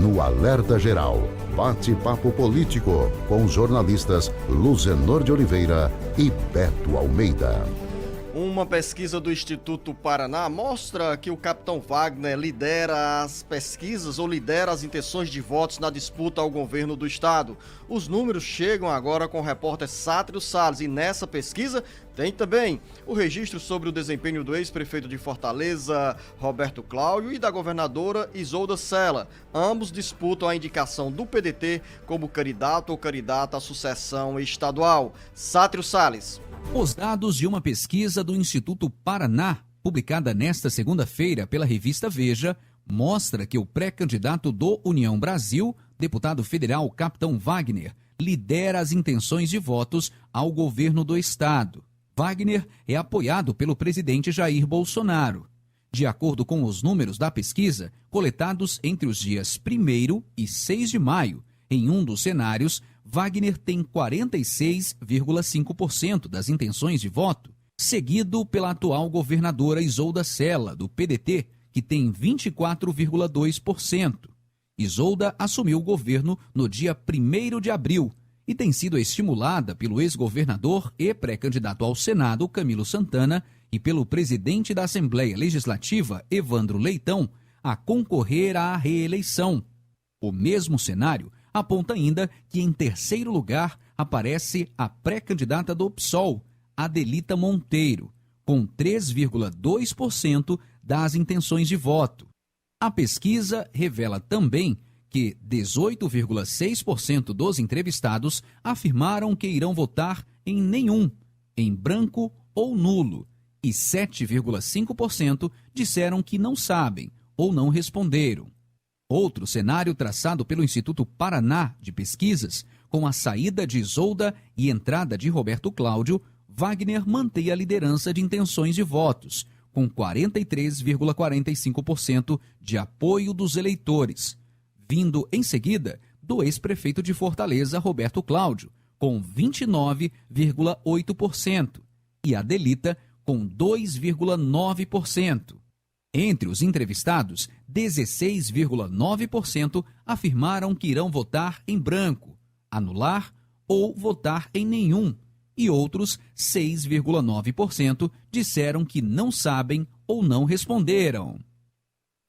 no Alerta Geral. Bate-papo político com os jornalistas Luzenor de Oliveira e Beto Almeida. Uma pesquisa do Instituto Paraná mostra que o capitão Wagner lidera as pesquisas ou lidera as intenções de votos na disputa ao governo do estado. Os números chegam agora com o repórter Sátrio Salles e nessa pesquisa tem também o registro sobre o desempenho do ex-prefeito de Fortaleza, Roberto Cláudio, e da governadora Isolda Sela. Ambos disputam a indicação do PDT como candidato ou candidata à sucessão estadual. Sátrio Salles. Os dados de uma pesquisa do Instituto Paraná, publicada nesta segunda-feira pela revista Veja, mostra que o pré-candidato do União Brasil, deputado federal Capitão Wagner, lidera as intenções de votos ao governo do estado. Wagner é apoiado pelo presidente Jair Bolsonaro. De acordo com os números da pesquisa, coletados entre os dias 1º e 6 de maio, em um dos cenários, Wagner tem 46,5% das intenções de voto, seguido pela atual governadora Isolda Sela, do PDT, que tem 24,2%. Isolda assumiu o governo no dia 1º de abril e tem sido estimulada pelo ex-governador e pré-candidato ao Senado, Camilo Santana, e pelo presidente da Assembleia Legislativa, Evandro Leitão, a concorrer à reeleição. O mesmo cenário aponta ainda que em terceiro lugar aparece a pré-candidata do PSOL, Adelita Monteiro, com 3,2% das intenções de voto. A pesquisa revela também que 18,6% dos entrevistados afirmaram que irão votar em nenhum, em branco ou nulo, e 7,5% disseram que não sabem ou não responderam. Outro cenário traçado pelo Instituto Paraná de Pesquisas, com a saída de Isolda e entrada de Roberto Cláudio, Wagner mantém a liderança de intenções de votos, com 43,45% de apoio dos eleitores, vindo em seguida do ex-prefeito de Fortaleza, Roberto Cláudio, com 29,8%, e Adelita, com 2,9%. Entre os entrevistados, 16,9% afirmaram que irão votar em branco, anular ou votar em nenhum, e outros 6,9% disseram que não sabem ou não responderam.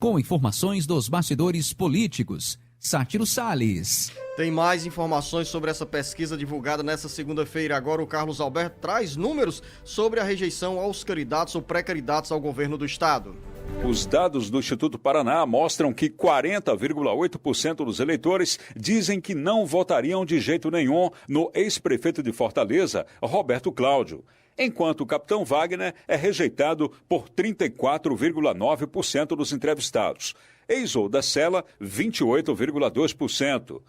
Com informações dos bastidores políticos, Sátiro Salles. Tem mais informações sobre essa pesquisa divulgada nesta segunda-feira. Agora o Carlos Alberto traz números sobre a rejeição aos candidatos ou pré-candidatos ao governo do estado. Os dados do Instituto Paraná mostram que 40,8% dos eleitores dizem que não votariam de jeito nenhum no ex-prefeito de Fortaleza, Roberto Cláudio, enquanto o capitão Wagner é rejeitado por 34,9% dos entrevistados. Isolda Sela, 28,2%.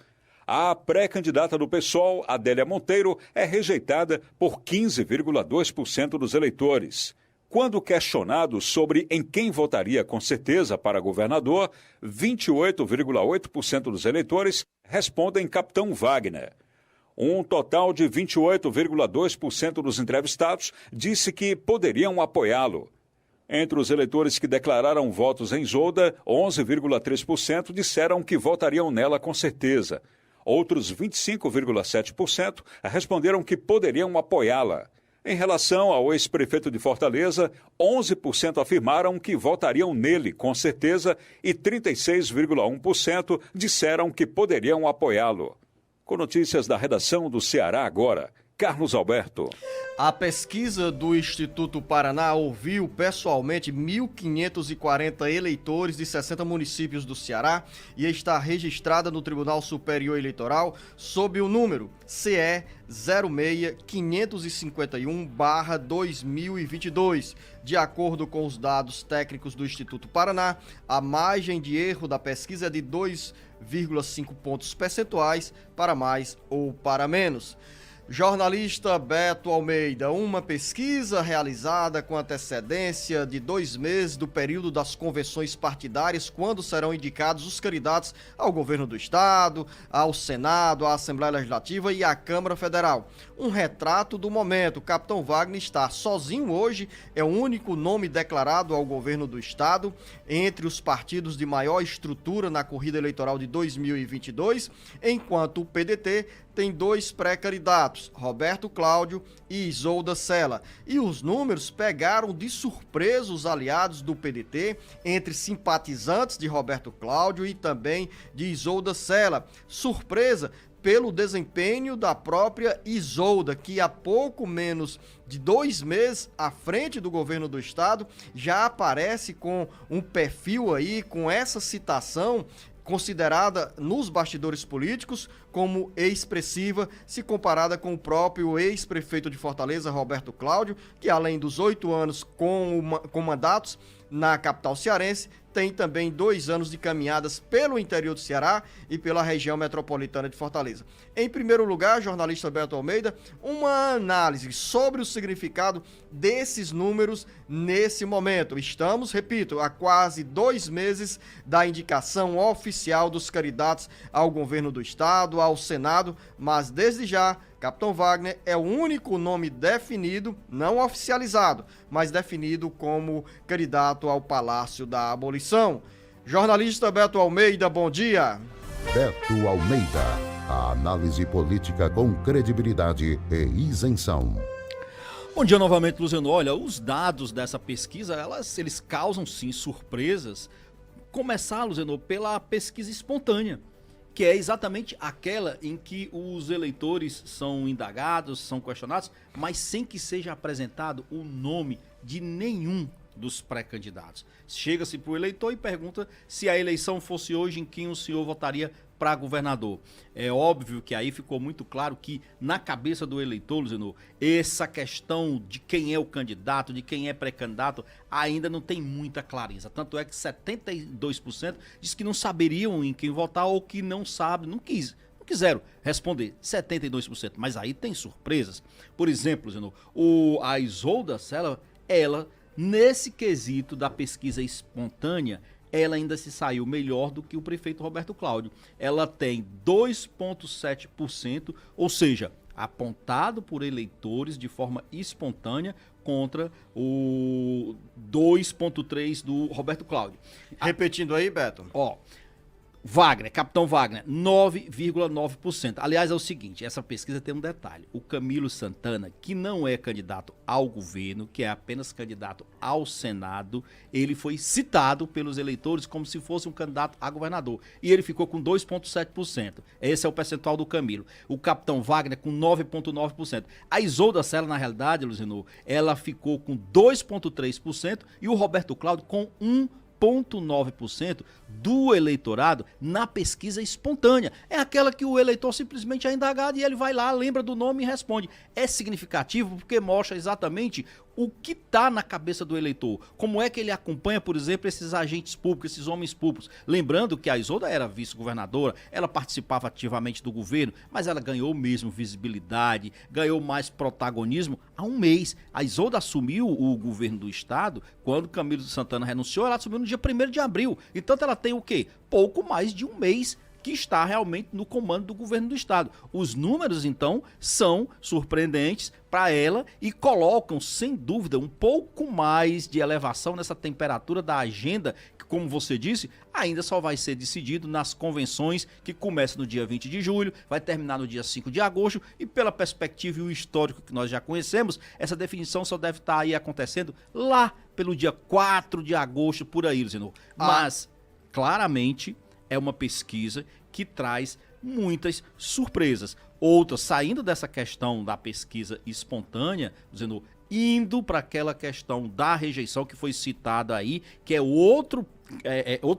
A pré-candidata do PSOL, Adélia Monteiro, é rejeitada por 15,2% dos eleitores. Quando questionado sobre em quem votaria com certeza para governador, 28,8% dos eleitores respondem capitão Wagner. Um total de 28,2% dos entrevistados disse que poderiam apoiá-lo. Entre os eleitores que declararam votos em Isolda, 11,3% disseram que votariam nela com certeza. Outros 25,7% responderam que poderiam apoiá-la. Em relação ao ex-prefeito de Fortaleza, 11% afirmaram que votariam nele com certeza e 36,1% disseram que poderiam apoiá-lo. Com notícias da redação do Ceará Agora, Carlos Alberto. A pesquisa do Instituto Paraná ouviu pessoalmente 1.540 eleitores de 60 municípios do Ceará e está registrada no Tribunal Superior Eleitoral sob o número CE 06551/2022. De acordo com os dados técnicos do Instituto Paraná, a margem de erro da pesquisa é de 2,5 pontos percentuais para mais ou para menos. Jornalista Beto Almeida, uma pesquisa realizada com antecedência de 2 meses do período das convenções partidárias, quando serão indicados os candidatos ao governo do estado, ao Senado, à Assembleia Legislativa e à Câmara Federal. Um retrato do momento. O capitão Wagner está sozinho hoje, é o único nome declarado ao governo do estado entre os partidos de maior estrutura na corrida eleitoral de 2022, enquanto o PDT tem 2 pré-candidatos, Roberto Cláudio e Isolda Sela. E os números pegaram de surpresa os aliados do PDT, entre simpatizantes de Roberto Cláudio e também de Isolda Sela. Surpresa pelo desempenho da própria Isolda, que há pouco menos de 2 meses à frente do governo do estado, já aparece com um perfil aí, com essa citação, considerada nos bastidores políticos como expressiva, se comparada com o próprio ex-prefeito de Fortaleza, Roberto Cláudio, que além dos 8 anos com mandatos na capital cearense, tem também 2 anos de caminhadas pelo interior do Ceará e pela região metropolitana de Fortaleza. Em primeiro lugar, jornalista Beto Almeida, uma análise sobre o significado desses números nesse momento. Estamos, repito, há quase 2 meses da indicação oficial dos candidatos ao governo do estado, ao Senado, mas desde já, capitão Wagner é o único nome definido, não oficializado, mas definido como candidato ao Palácio da Abolição. Jornalista Beto Almeida, bom dia. Beto Almeida, a análise política com credibilidade e isenção. Bom dia novamente, Luciano. Olha, os dados dessa pesquisa, eles causam sim surpresas. Começar, Luciano, pela pesquisa espontânea, que é exatamente aquela em que os eleitores são indagados, são questionados, mas sem que seja apresentado o nome de nenhum dos pré-candidatos. Chega-se para o eleitor e pergunta se a eleição fosse hoje, em quem o senhor votaria para governador. É óbvio que aí ficou muito claro que na cabeça do eleitor, Luciano, essa questão de quem é o candidato, de quem é pré-candidato, ainda não tem muita clareza. Tanto é que 72% diz que não saberiam em quem votar ou que não sabe, não quiseram responder, 72%. Mas aí tem surpresas. Por exemplo, Luciano, a Isolda Sela, ela, nesse quesito da pesquisa espontânea, ela ainda se saiu melhor do que o prefeito Roberto Cláudio. Ela tem 2,7%, ou seja, apontado por eleitores de forma espontânea contra o 2,3% do Roberto Cláudio. Repetindo aí, Beto. Wagner, capitão Wagner, 9,9%. Aliás, é o seguinte, essa pesquisa tem um detalhe. O Camilo Santana, que não é candidato ao governo, que é apenas candidato ao Senado, ele foi citado pelos eleitores como se fosse um candidato a governador. E ele ficou com 2,7%. Esse é o percentual do Camilo. O capitão Wagner com 9,9%. A Isolda Sela, na realidade, Luciano, ela ficou com 2,3% e o Roberto Cláudio com 1,9% do eleitorado na pesquisa espontânea. É aquela que o eleitor simplesmente é indagado e ele vai lá, lembra do nome e responde. É significativo porque mostra exatamente o que está na cabeça do eleitor. Como é que ele acompanha, por exemplo, esses agentes públicos, esses homens públicos. Lembrando que a Isolda era vice-governadora, ela participava ativamente do governo, mas ela ganhou mesmo visibilidade, ganhou mais protagonismo há um mês. A Isolda assumiu o governo do estado quando Camilo Santana renunciou, ela assumiu no dia 1º de abril. Então ela tem o quê? Pouco mais de um mês que está realmente no comando do governo do estado. Os números, então, são surpreendentes para ela e colocam, sem dúvida, um pouco mais de elevação nessa temperatura da agenda, que, como você disse, ainda só vai ser decidido nas convenções que começam no dia 20 de julho, vai terminar no dia 5 de agosto e, pela perspectiva e o histórico que nós já conhecemos, essa definição só deve estar aí acontecendo lá pelo dia 4 de agosto, por aí, Luciano. Mas, claramente, é uma pesquisa que traz muitas surpresas. Outras, saindo dessa questão da pesquisa espontânea, dizendo, indo para aquela questão da rejeição que foi citada aí, que é outro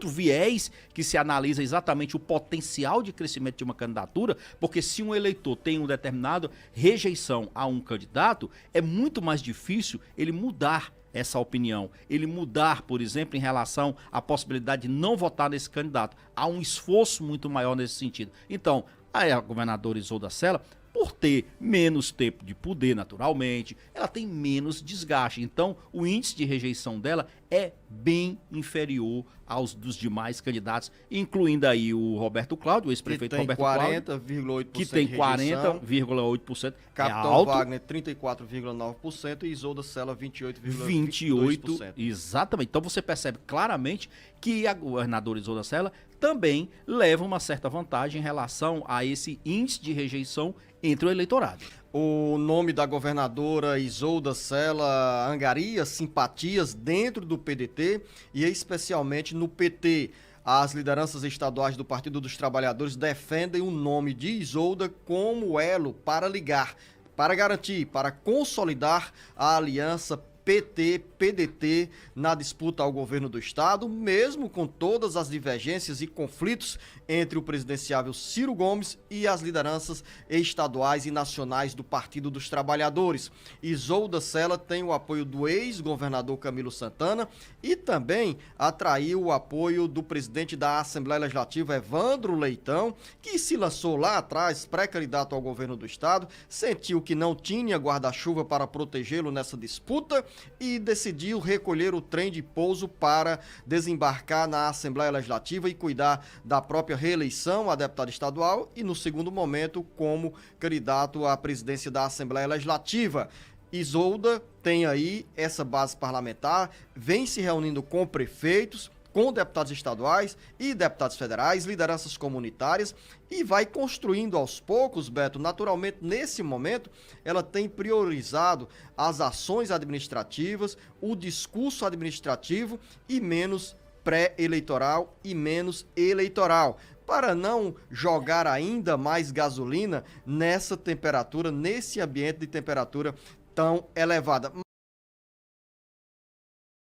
viés que se analisa exatamente o potencial de crescimento de uma candidatura, porque se um eleitor tem uma determinada rejeição a um candidato, é muito mais difícil ele mudar essa opinião, ele mudar, por exemplo, em relação à possibilidade de não votar nesse candidato. Há um esforço muito maior nesse sentido. Então, a governadora Isolda Sela por ter menos tempo de poder naturalmente, ela tem menos desgaste. Então, o índice de rejeição dela é bem inferior aos dos demais candidatos, incluindo aí o Roberto Cláudio, o ex-prefeito Roberto Cláudio, 40,8% que tem de rejeição. 40,8%. Capitão é alto. Wagner, 34,9% e Isolda Sela, 28,28%. 28, exatamente. Então você percebe claramente que a governadora Isolda Sela também leva uma certa vantagem em relação a esse índice de rejeição entre o eleitorado. O nome da governadora Isolda Sela angaria simpatias dentro do PDT e especialmente no PT. As lideranças estaduais do Partido dos Trabalhadores defendem o nome de Isolda como elo para ligar, para garantir, para consolidar a aliança PT-PDT na disputa ao governo do estado, mesmo com todas as divergências e conflitos entre o presidenciável Ciro Gomes e as lideranças estaduais e nacionais do Partido dos Trabalhadores. Isolda Sela tem o apoio do ex-governador Camilo Santana e também atraiu o apoio do presidente da Assembleia Legislativa, Evandro Leitão, que se lançou lá atrás, pré-candidato ao governo do estado, sentiu que não tinha guarda-chuva para protegê-lo nessa disputa e decidiu recolher o trem de pouso para desembarcar na Assembleia Legislativa e cuidar da própria reeleição a deputado estadual e, no segundo momento, como candidato à presidência da Assembleia Legislativa. Isolda tem aí essa base parlamentar, vem se reunindo com prefeitos, com deputados estaduais e deputados federais, lideranças comunitárias, e vai construindo aos poucos, Beto. Naturalmente, nesse momento, ela tem priorizado as ações administrativas, o discurso administrativo e menos pré-eleitoral e menos eleitoral, para não jogar ainda mais gasolina nessa temperatura, nesse ambiente de temperatura tão elevada.